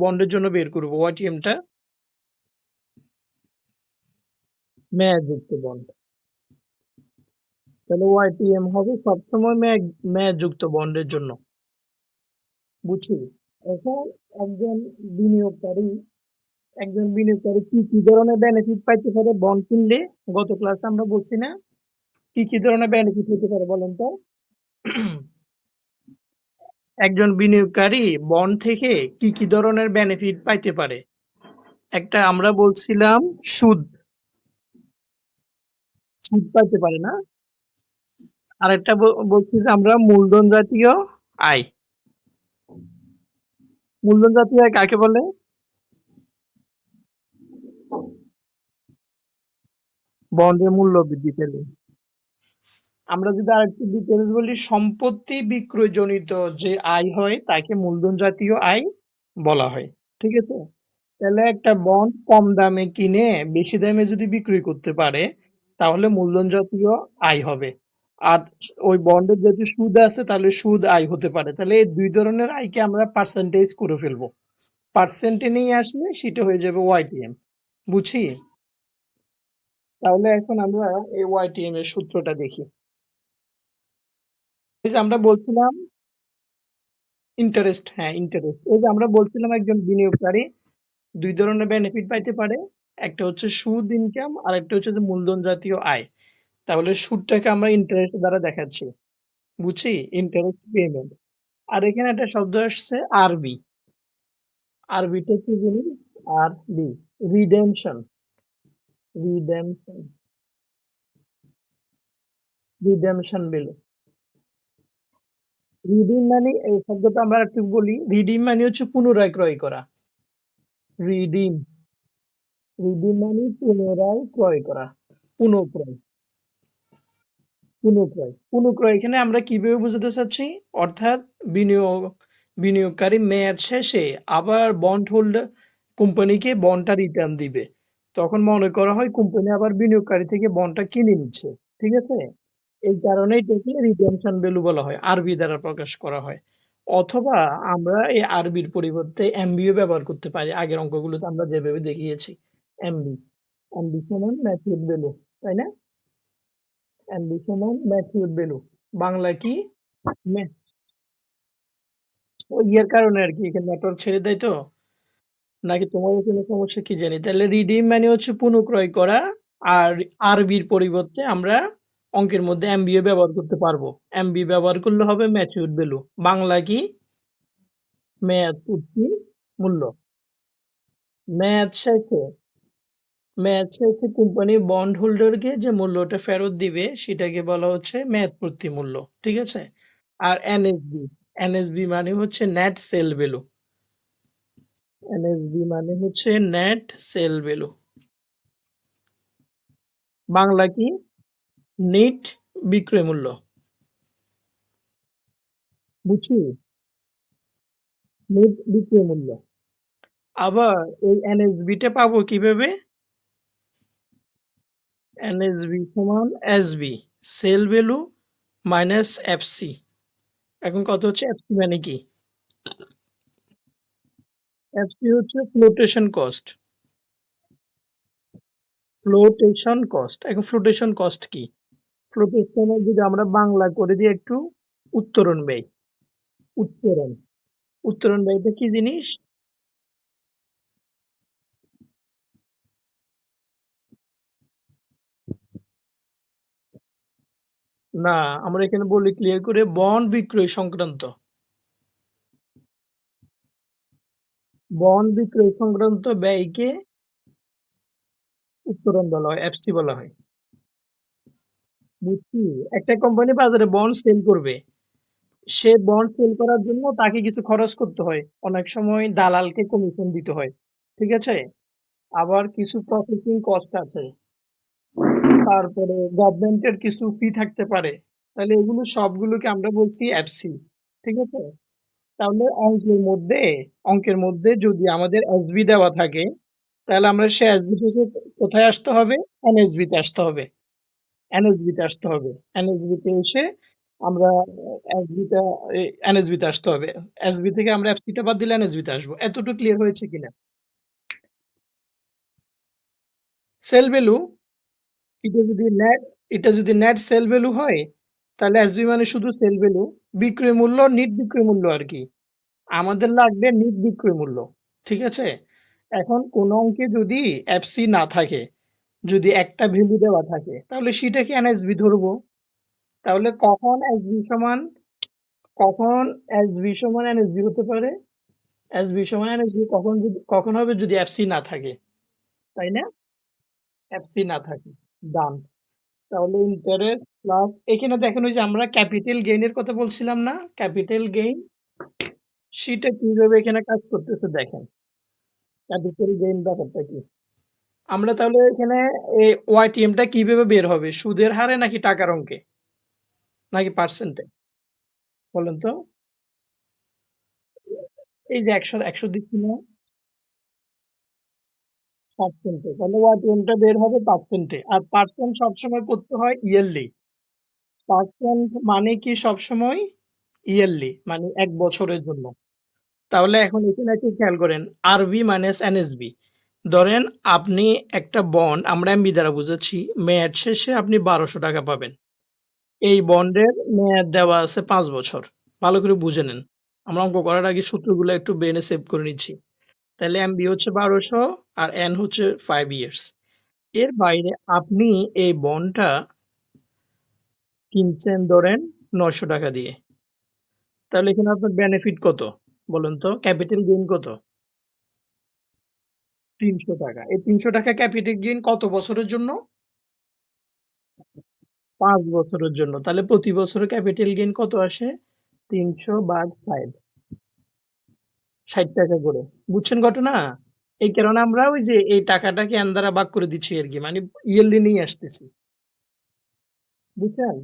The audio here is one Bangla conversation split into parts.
বন্ডের জন্য বের করব ওয়াইটিএমটা। মেয়াযুক্ত বন্ড, তাহলে ওয়াইটিএম হবে সবসময় মেয়াযুক্ত বন্ডের জন্য। বুঝছি। এখন একজন বিনিয়োগকারী একজন বিনিয়োগকারী কি কি ধরনের বেনিফিট পাইতে পারে বন্ড কিনলে? গত ক্লাসে আমরা বলছি না, কি কি ধরনের বেনিফিট হতে পারে বলেন তো? একজন বিনিয়োগকারী বন্ড থেকে কি কি ধরনের বেনিফিট পাইতে পারে? একটা আমরা বলছিলাম সুদ, সুদ পাইতে পারে না? আরেকটা বলছি যে আমরা মূলধন জাতীয় আয়। মূলধন জাতীয় আয় কাকে বলে? বন্ডের মূল্য বৃদ্ধি পেলে। আমরা যদি আরেকটু ডিটেলস বলি, সম্পত্তি বিক্রয়জনিত যে আয় হয় তাকে মূলধন জাতীয় আয় বলা হয়। ঠিক আছে? তাহলে একটা বন্ড কম দামে কিনে বেশি দামে যদি বিক্রি করতে পারে তাহলে মূলধন জাতীয় আয় হবে। আর ওই বন্ডের যদি সুদ আছে তাহলে সুদ আয় হতে পারে। তাহলে এই দুই ধরনের আয়কে আমরা পার্সেন্টেজ করে ফেলবো। পার্সেন্টে নিয়ে আসলে সেটা হয়ে যাবে ওয়াইটিএম। বুঝি? তাহলে এখন আমরা এই ওয়াইটিএম এর সূত্রটা দেখি। এই যে আমরা বলছিলাম ইন্টারেস্ট, হ্যাঁ ইন্টারেস্ট। এই যে আমরা বলছিলাম একজন বিনিয়োগকারী দুই ধরনের বেনিফিট পাইতে পারে, একটা হচ্ছে সুদ ইনকাম আর একটা হচ্ছে যে মূলধন জাতীয় আয়। তাহলে সুদটাকে আমরা ইন্টারেস্ট দ্বারা দেখাচ্ছি। বুঝছি? Interest payment. আর এখানে একটা শব্দ আসছে আরবি। আরবিটা কি জিনিস? আরবি, redemption. Redemption, redemption value. Redeem মানে এই শব্দটা আমরা একটু বলি, রিডিম মানে হচ্ছে পুনরায় ক্রয় করা। রিডিম, রিডিম মানে পুনরায় ক্রয় করা, পুনঃক্রয়। পুনঃক্রয়, পুনঃক্রয় এখানে আমরা কিভাবে বুঝাতে চাচ্ছি? অর্থাৎ বিনিয়োগকারী মেয়াদ শেষে আবার বন্ড হোল্ডার কোম্পানিকে বন্ডটা রিটার্ন দিবে। তখন মনে করা হয় কোম্পানি আবার বিনিয়োগকারী থেকে বন্ডটা কিনে নিচ্ছে। ঠিক আছে? এই কারণে এটাকে রিডেম্পশন ভ্যালু বলা হয়, আরবি দ্বারা প্রকাশ করা হয়। অথবা আমরা এই আরবির পরিবর্তে এমবিও ব্যবহার করতে পারি। আগের অঙ্কগুলোতে আমরা যেভাবে দেখিয়েছি, এমবি। এমবি সমান ম্যাচিউরড ভ্যালু, তাই না? এমবি সমান ম্যাচিউরড ভ্যালু। বাংলা কি? মে- ওই ইয়ের কারণে আর কি, এখানে নেটওয়ার্ক ছেড়ে দেয় তো, নাকি তোমার কোনো সমস্যা কি জানি। তাহলে রিডিম মানে হচ্ছে পুনঃক্রয় করা। আর আরবির পরিবর্তে আমরা অঙ্কের মধ্যে এমবিও ব্যবহার করতে পারবো। এমবি ব্যবহার করলে হবে ম্যাচিউরড ভ্যালু। বাংলা কি? মেয়াদ পূর্তি মূল্য। মেয়াদ শেষে মেয়াদ শেষে কোম্পানি বন্ড হোল্ডারকে যে মূল্যটা ফেরত দিবে সেটাকে বলা হচ্ছে মেয়াদ পূর্তি মূল্য। ঠিক আছে? আর এনএসবি, এনএসবি মানে হচ্ছে নেট সেল ভ্যালু। এনএসবি মানে হচ্ছে নেট সেল ভ্যালু। বাংলা কি? নিট বিক্রয় মূল্য। বুঝছি? নিট বিক্রয় মূল্য। আবার এই এনএসবিটা পাবো কিভাবে? এনএসবি সমান SB, sale value minus FC. এখন কত হচ্ছে এফসি মানে কি? এফসি হচ্ছে ফ্লোটেশন কস্ট। ফ্লোটেশন কস্ট, এখন ফ্লোটেশন কস্ট কি? ফ্লোটেশনে যদি আমরা বাংলা করে দিই একটু, উত্তরণ ব্যয়। উত্তরণ, উত্তরণ ব্যয়টা কি জিনিস? না, আমরা এখানে বলি ক্লিয়ার করে বন্ড বিক্রয় সংক্রান্ত। বন্ড বিক্রয় সংক্রান্ত ব্যয়কে উত্তরণ বলা হয়, এফসি বলা হয়। বুঝছি? একটা কোম্পানি বাজারে বন্ড সেল করবে, সে বন্ড সেল করার জন্য তাকে কিছু খরচ করতে হয়, অনেক সময় দালালকে কমিশন দিতে হয়। ঠিক আছে? আবার কিছু প্রসেসিং কস্ট আছে, তারপরে গভর্নমেন্টের কিছু ফি থাকতে পারে। তাহলে এগুলো সবগুলোকে আমরা বলছি এফসি। ঠিক আছে? তাহলে অঙ্কের মধ্যে যদি আমাদের এসবি দেওয়া থাকে তাহলে আমরা সে এসবি থেকে কোথায় আসতে হবে? এনএসবি তে আসতে হবে। এনএসবি তে আসতে হবে। এনএসবি তে এসে আমরা এসবিটা এনএসবিতে আসতে হবে। এসবি থেকে আমরা এফসিটা বাদ দিলে এনএসবিতে আসবো। এতটুকু ক্লিয়ার হয়েছে কিনা? সেল ভ্যালু এটা যদি নেট এটা যদি নেট সেল ভ্যালু হয় তাহলে এসবি মানে শুধু সেল ভ্যালু, বিক্রয় মূল্য, নিট বিক্রয় মূল্য আর কি। আমাদের লাগবে নিট বিক্রয় মূল্য। ঠিক আছে? এখন কোন অঙ্কে যদি এফসি না থাকে, যদি একটা ভ্যালু দেওয়া থাকে তাহলে সেটাকে এনএসবি ধরবো। তাহলে কখন এসবি সমান এনএসবি হতে পারে? এসবি সমান এনএসবি কখন হবে যদি এফসি না থাকে, তাই না? এফসি না থাকে। ডান। তাহলে ইন্টারেস্ট প্লাস এখানে দেখেন ওই যে আমরা ক্যাপিটাল গেইনের কথা বলছিলাম না? ক্যাপিটাল গেইন সেটা কিভাবে এখানে কাজ করতেছে দেখেন। ক্যাপিটাল গেইন ব্যাপারটা কি? আমরা তাহলে এখানে এই ওয়াইটিএমটা কিভাবে বের হবে? সুদের হারে নাকি টাকার অঙ্কে? নাকি পার্সেন্টে? বলেন তো? এই যে ১০০ দিচ্ছি না? পার্সেন্টে। তাহলে ওয়াইটিএমটা বের হবে পার্সেন্টে। আর পার্সেন্ট সবসময় করতে হয় ইয়ারলি। পার্সেন্ট মানে কি সবসময় ইয়ারলি, মানে ১ বছরের জন্য। তাহলে এখন এখানে একটু খেয়াল করেন, আরবি মাইনাস এনএসবি। ধরেন আপনি একটা বন্ড, আমরা এমবি দ্বারা বুঝাচ্ছি, মেয়াদ শেষে আপনি ১২০০ টাকা পাবেন। এই বন্ডের মেয়াদ দেওয়া আছে ৫ বছর। ভালো করে বুঝে নেন। আমরা অঙ্ক করার আগে সূত্রগুলো একটু ব্রেনে সেভ করে নিচ্ছি। তাহলে এমবি হচ্ছে ১২০০ আর এন হচ্ছে 5 ইয়ার্স। এর বাইরে আপনি এই বন্ডটা কিনছেন ধরেন ৯০০ টাকা দিয়ে। তাহলে এখানে আপনার বেনিফিট কত? বলুন তো? ক্যাপিটাল গেইন কত? ৩০০ টাকা। এই ৩০০ টাকা ক্যাপিটাল গেইন কত বছরের জন্য? ৫ বছরের জন্য। তাহলে প্রতি বছরে ক্যাপিটাল গেইন কত আসে? ৩০০/৫, ৬০ টাকা করে। বুঝছেন ঘটনা? এই কারণে আমরা ওই যে এই টাকাটাকে n দ্বারা ভাগ করে দিচ্ছি আরকি। মানে ইয়ারলি নিয়ে আসতেছি। বুঝছেন?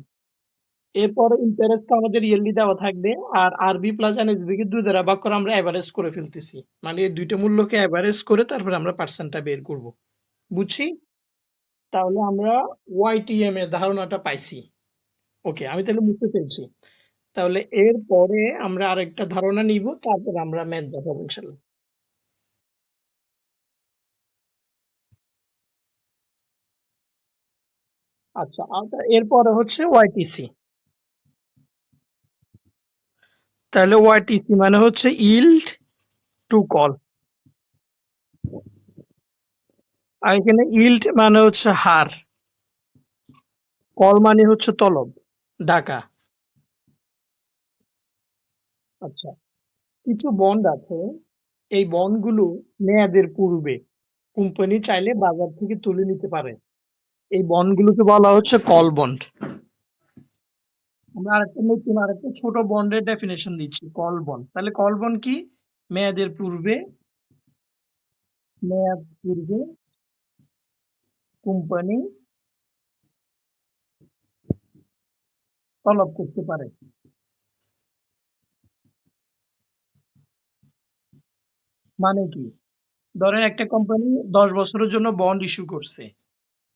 এরপরে ইন্টারেস্টটা আমাদের ইয়ারলি দেওয়া থাকবে। আর আরবি প্লাস এনএসবি কে ২ দ্বারা ভাগ করে আমরা এভারেজ করে ফেলতেছি। মানে এই ২ টা মূল্যকে এভারেজ করে তারপরে আমরা পার্সেন্টটা বের করব। বুঝছি? তাহলে আমরা ওয়াইটিএম এর ধারণাটা পাইছি। ওকে, আমি তাহলে বুঝতে পেরেছি। তাহলে এরপরে আমরা আরেকটা ধারণা নিব, তারপরে আমরা ম্যাথ দেখাবো ইনশাল্লাহ। আচ্ছা, এরপরে হচ্ছে ওয়াইটিসি। তাহলে ওয়াইটিসি মানে হচ্ছে ইল্ড টু কল। আর এখানে ইল্ড মানে হচ্ছে হার, কল মানে হচ্ছে তলব, ডাকা। আচ্ছা, কিছু বন্ড আছে, এই বন্ডগুলো মেয়াদের পূর্বে কোম্পানি চাইলে বাজার থেকে তুলে নিতে পারে। এই বন্ডগুলোকে বলা হচ্ছে কল বন্ড। আমরা আরেকটা ছোট বন্ডের ডেফিনেশন দিচ্ছি, কল বন্ড। তাহলে কল বন্ড কি? মেয়াদের পূর্বে মেয়াদ পূর্বে কোম্পানি তলব করতে পারে। মানে কি? ধরেন একটা কোম্পানি ১০ বছরের জন্য বন্ড ইস্যু করছে।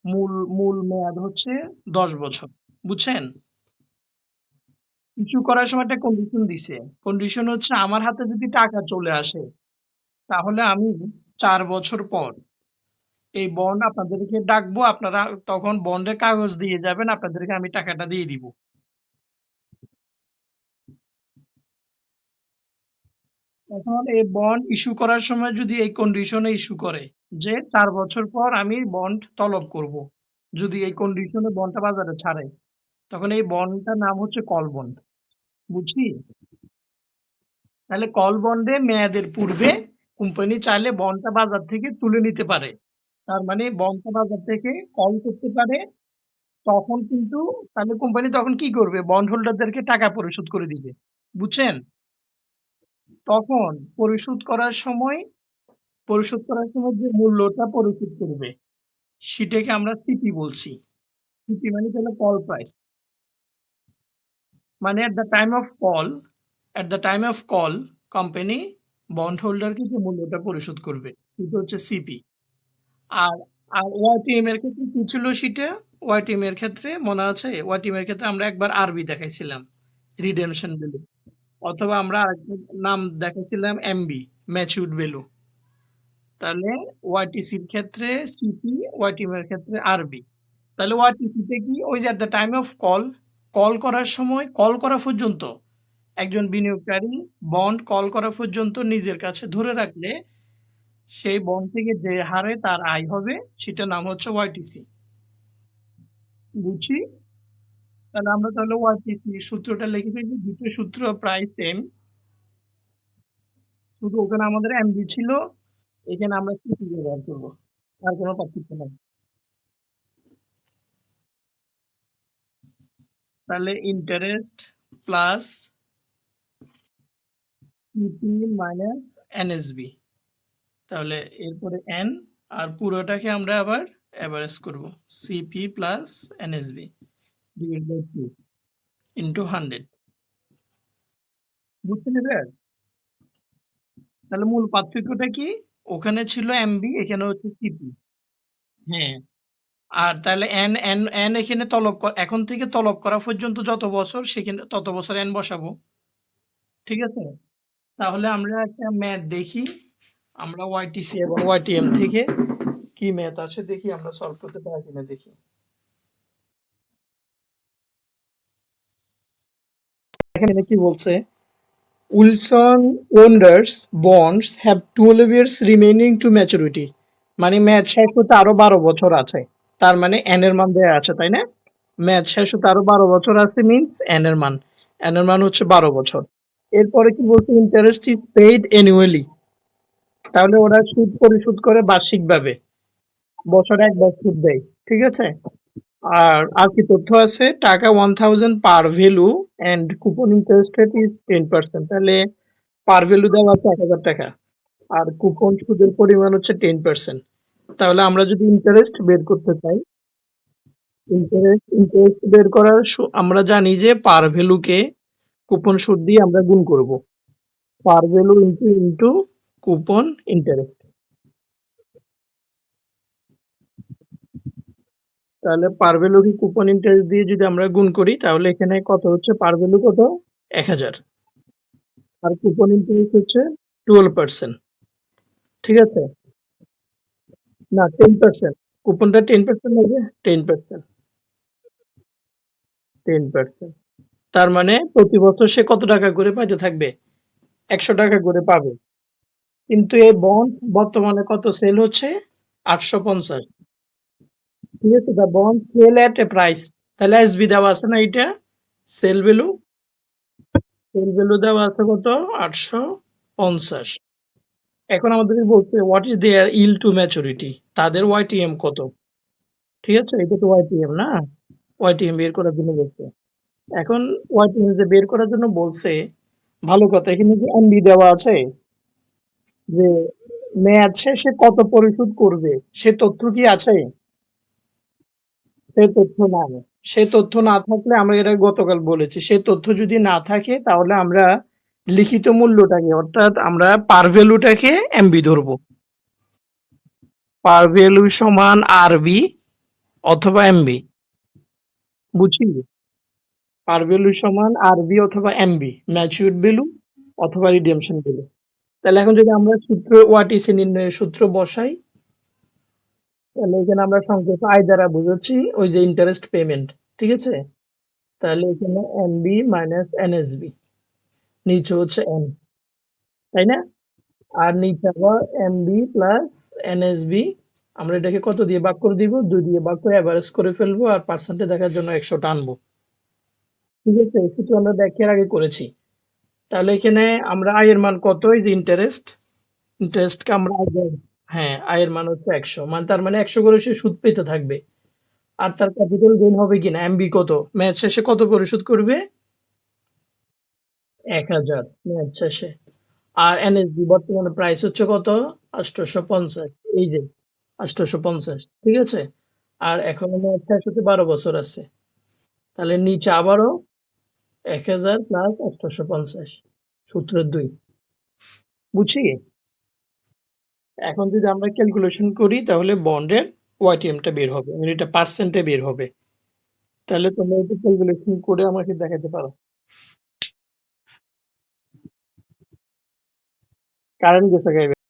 মূল মূল মেয়াদ হচ্ছে ১০ বছর। বুঝছেন? ইস্যু করার সময় একটা কন্ডিশন দিছে। কন্ডিশন হচ্ছে আমার হাতে যদি টাকা চলে আসে তাহলে আমি ৪ বছর পর এই বন্ড আপনাদেরকে ডাকবো, আপনারা তখন বন্ডের কাগজ দিয়ে যাবেন, আপনাদেরকে আমি টাকাটা দিয়ে দিব। এখন এই বন্ড ইস্যু করার সময় যদি এই কন্ডিশনে ইস্যু করে যে ৪ বছর পর আমি বন্ড তলব করব, যদি এই কন্ডিশনে বন্ডটা বাজারে ছাড়ে, তখন এই বন্ডটার নাম হচ্ছে কল বন্ড। বুঝছি? তাহলে কল বন্ডে মেয়াদের পূর্বে কোম্পানি চাইলে বন্ডটা বাজার থেকে তুলে নিতে পারে। তার মানে বন্ডটা বাজার থেকে কল করতে পারে। তখন কিন্তু তাহলে কোম্পানি তখন কি করবে? বন্ড হোল্ডারদেরকে টাকা পরিশোধ করে দিবে। বুঝছেন? তখন পরিশোধ করার সময় যে মূল্যটা পরিশোধ করবে সেটাকে আমরা সিপি বলছি। সিপি মানে হলো কল প্রাইস। মানে at the time of call company bond হোল্ডারকে যে মূল্যটা পরিশোধ করবে সেটা হচ্ছে সিপি। আর আর ওয়াইটিএম এর ক্ষেত্রে কি ছিল সেটা? ওয়াইটিএম এর ক্ষেত্রে মনে আছে? ওয়াইটিএম এর ক্ষেত্রে আমরা একবার আরবি দেখাইছিলাম। রিডেমশন ভ্যালু, অথবা আমরা আরেকটা নাম দেখাচ্ছিলাম এমবি, ম্যাচিউরড ভ্যালু। তাহলে ওয়াইটিসির ক্ষেত্রে সিপি, ওয়াইটিএম এর ক্ষেত্রে আরবি। তাহলে ওয়াইটিসিতে কি, ওই যে এট the time of call, call করার সময়, কল করা পর্যন্ত একজন বিনিয়োগকারী বন্ড কল করা পর্যন্ত নিজের কাছে ধরে রাখলে সেই বন্ড থেকে যে হারে তার আয় হবে সেটার নাম হচ্ছে ওয়াইটিসি। বুঝছি? তাহলে ওয়াইটিসি সূত্রটা লিখে ফেলি, দুটো সূত্র প্রায় সেম, শুধু ওখানে আমাদের এমবি ছিল, এখানে আমরা সিপি ব্যবহার করবো, আর কোনো পার্থক্য নাই। তাহলে interest plus CP minus NSB, তাহলে এরপরে এন, আর পুরোটাকে আমরা আবার অ্যাভারেজ করব, CP plus NSB divide by 2 into 100। বুঝছেন এবার? তাহলে মূল পার্থক্যটা কি, ওখানে ছিল এমবি, এখানে হচ্ছে সিপি। হ্যাঁ, আর তাহলে এন এন এন এখানে এখন থেকে তলব করা পর্যন্ত যত বছর, সেখানে তত বছর এন বসাবো। ঠিক আছে? তাহলে আমরা একটা ম্যাথ দেখি, আমরা ওয়াইটিসি এবং ওয়াইটিএম থেকে কি ম্যাথ আছে দেখি, আমরা সলভ করতে পারি কিনা দেখি। এখানে কি বলছে, Wilson Wonders bonds have 12 years remaining to maturity, মানে ম্যাচ শেষ হতে আরো 12 বছর আছে। তার মানে এন এর মান দেয়া আছে, তাই না? ম্যাচ শেষ হতে আরো 12 বছর আছে, মিনস এন এর মান হচ্ছে 12 বছর। এরপরে কি বলছে, ইন্টারেস্ট ইজ পেইড অ্যানুয়ালি, তাহলে ওরা সুদ পরিশোধ করে বার্ষিকভাবে, বছরে একবার সুদ দেয়। ঠিক আছে? আর কি তথ্য আছে, টাকা 1000 par value and coupon interest rate is 10%, তাহলে পার ভ্যালু দেওয়া আছে 1000 টাকা, আর কুপন সুদের পরিমাণ হচ্ছে 10%। তাহলে আমরা যদি ইন্টারেস্ট বের করতে চাই, ইন্টারেস্ট বের করার আমরা জানি যে পার ভ্যালুকে কুপন সুদ দিয়ে আমরা গুণ করব, par value into into coupon interest. তাহলে পার ভ্যালু কি কুপন ইন্টারেস্ট দিয়ে যদি আমরা গুণ করি, তাহলে এখানে কত হচ্ছে, পার ভ্যালু কত, 1000, আর কুপন ইন্টারেস্ট হচ্ছে 12%। ঠিক আছে? না, 10%, কুপনটা 10% হবে, 10%, 10%। তার মানে প্রতি বছর সে কত টাকা করে পাইতে থাকবে, 100 টাকা করে পাবে। কিন্তু এই বন্ড বর্তমানে কত সেল হচ্ছে, 850। ঠিক আছে, দা বন্ড সেল এট এ প্রাইস, তাহলে এসবি দেওয়া আছে না, এটা সেল ভ্যালু, সেল ভ্যালু দেওয়া আছে কত, 850। এখন আমাদের বলছে what is their yield to maturity, তাদের ওয়াইটিএম কত। ঠিক আছে, এটা তো ওয়াইটিএম না, ওয়াইটিএম বের করার জন্য বলছে। এখন ওয়াইটিএম যে বের করার জন্য বলছে, ভালো কথা, এখানে যে এমবি দেওয়া আছে, যে মেয়াদ শেষে কত পরিশোধ করবে সে তথ্য কি আছে, সে তথ্য নাই। সে তথ্য না থাকলে, আমরা এটা গতকাল বলেছি, সে তথ্য যদি না থাকে তাহলে আমরা লিখিত মূল্যটাকে, অর্থাৎ আমরা পার ভ্যালুটাকে এমবি ধরবো, পার ভ্যালু সমান আরবি অথবা এমবি। বুঝছি? পার ভ্যালু সমান আরবি অথবা এমবি, ম্যাচিউরড ভ্যালু অথবা রিডেমশন ভ্যালু। তাহলে এখন যদি আমরা সূত্র ওয়াটিসি নির্ণয়ের সূত্র বসাই, তাহলে এখানে আমরা সংক্ষেপে আয় দ্বারা বুঝাচ্ছি ওই যে ইন্টারেস্ট পেমেন্ট। ঠিক আছে? তাহলে এখানে এনবি মাইনাস এনএসবি, নিচে হচ্ছে এন, তাই না? আর নিচে আবার এমবি প্লাস এনএসবি, আমরা এটাকে কত দিয়ে ভাগ করে দিব, 2 দিয়ে ভাগ করে এভারেজ করে ফেলবো, আর পার্সেন্টে দেখার জন্য 100 টানবো। ঠিক আছে, এই সূত্র আমরা ব্যাখ্যার আগে করেছি। তাহলে এখানে আমরা আয়ের মান কত, এই যে ইন্টারেস্টকে আমরা হ্যাঁ, আয়ের মান হচ্ছে 100, মানে তার মানে 100 করে সে সুদ পেতে থাকবে। আর তার ক্যাপিটাল গেইন হবে কিনা, এমবি কত, ম্যাচ শেষে কত পরিশোধ করবে, 1000 ম্যাচ শেষে। আর এনএসবি বর্তমানে প্রাইস হচ্ছে কত, 850, এই যে 850। ঠিক আছে? আর এখনো ম্যাচ শেষ হতে 12 বছর আছে, তাহলে নিচে আবারও 1000 প্লাস 850, সূত্রের 2। বুঝছি? এখন যদি আমরা ক্যালকুলেশন করি, তাহলে বন্ডের ওয়াইটিএমটা বের হবে, মানে এটা পার্সেন্টে বের হবে। তাহলে তোমরা এটা ক্যালকুলেশন করে আমাকে দেখাতে পারো। কারেন্ট গেছে গা